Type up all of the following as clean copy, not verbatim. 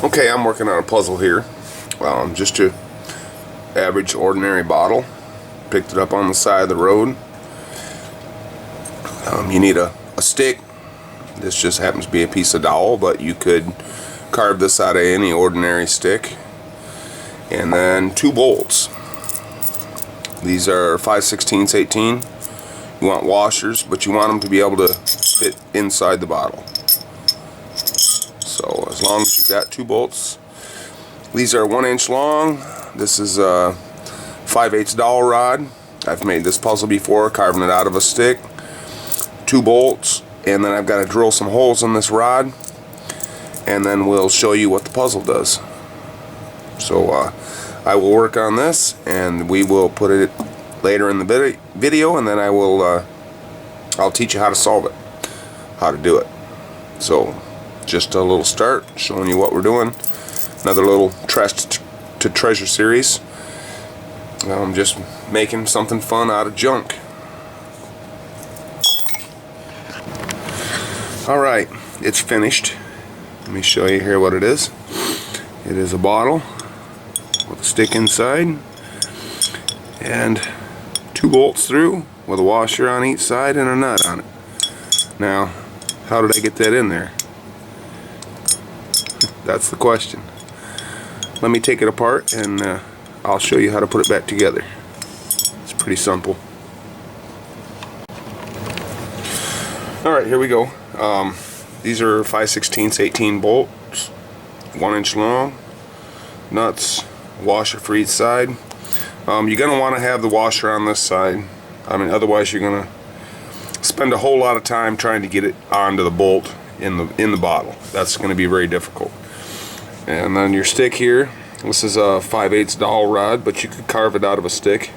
Okay, I'm working on a puzzle here. Just your average ordinary bottle. Picked it up on the side of the road. You need a stick. This just happens to be a piece of dowel, but you could carve this out of any ordinary stick. And then 2 bolts. These are 5/16 18. You want washers, but you want them to be able to fit inside the bottle. So as long as you've got 2 bolts. These are 1 inch long. This is a 5/8 dowel rod. I've made this puzzle before, carving it out of a stick. 2 bolts, and then I've got to drill some holes in this rod, and then we'll show you what the puzzle does. So I will work on this, and we will put it later in the video, and then I'll teach you how to solve it, how to do it. So just a little start, showing you what we're doing. Another little trash to treasure series. I'm just making something fun out of junk. Alright, it's finished. Let me show you here what it is. It is a bottle with a stick inside and 2 bolts through with a washer on each side and a nut on it. Now, how did I get that in there? That's the question. Let me take it apart and I'll show you how to put it back together. It's pretty simple. Alright, here we go. These are 5/16 18 bolts, 1 inch long, nuts, washer for each side. You're going to want to have the washer on this side. Otherwise you're going to spend a whole lot of time trying to get it onto the bolt in the bottle. That's going to be very difficult. And then your stick here, this is a 5/8 dowel rod, but you could carve it out of a stick.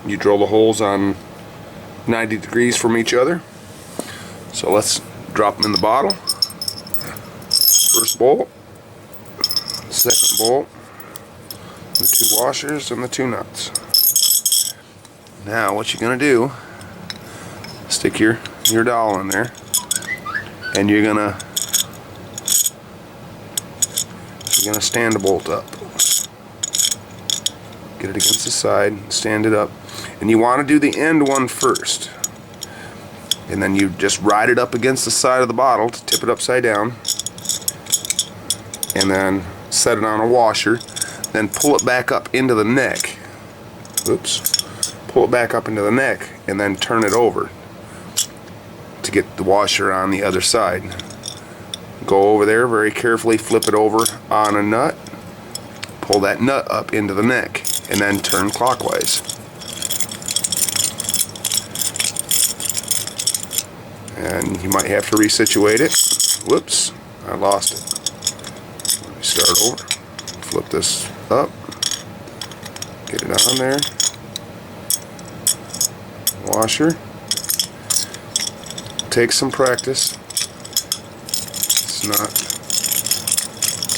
You drill the holes on 90 degrees from each other. So let's drop them in the bottle. First bolt, second bolt, the 2 washers and the 2 nuts. Now what you're going to do, stick your dowel in there, and you're gonna stand the bolt up. Get it against the side, stand it up, and you want to do the end one first. And then you just ride it up against the side of the bottle to tip it upside down, and then set it on a washer, then pull it back up into the neck. Oops. Pull it back up into the neck and then turn it over to get the washer on the other side. Go over there, very carefully flip it over on a nut, pull that nut up into the neck, and then turn clockwise. And you might have to resituate it. Whoops, I lost it. Let me start over. Flip this up. Get it on there. Washer. Take some practice. It's not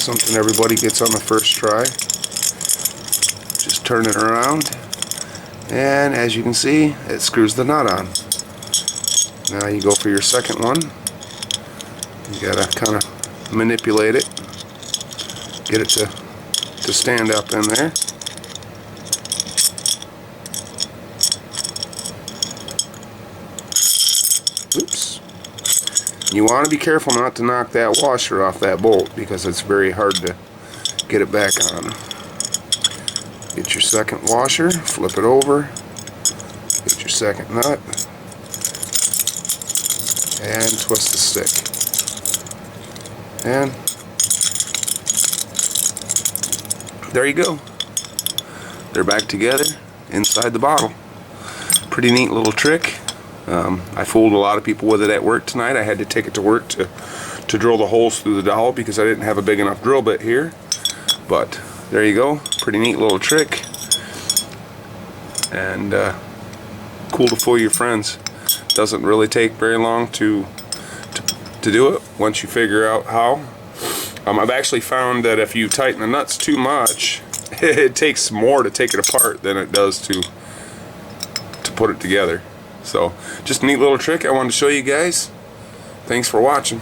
something everybody gets on the first try. Just turn it around, and as you can see, it screws the nut on. Now you go for your second one. You gotta kind of manipulate it, get it to stand up in there. Oops. You want to be careful not to knock that washer off that bolt, because it's very hard to get it back on. Get your second washer, flip it over, get your second nut, and twist the stick. And there you go. They're back together inside the bottle. Pretty neat little trick. I fooled a lot of people with it at work tonight. I had to take it to work to drill the holes through the dowel because I didn't have a big enough drill bit here. But there you go. Pretty neat little trick. And cool to fool your friends. Doesn't really take very long to do it once you figure out how. I've actually found that if you tighten the nuts too much, it takes more to take it apart than it does to put it together. So just a neat little trick I wanted to show you guys. Thanks for watching.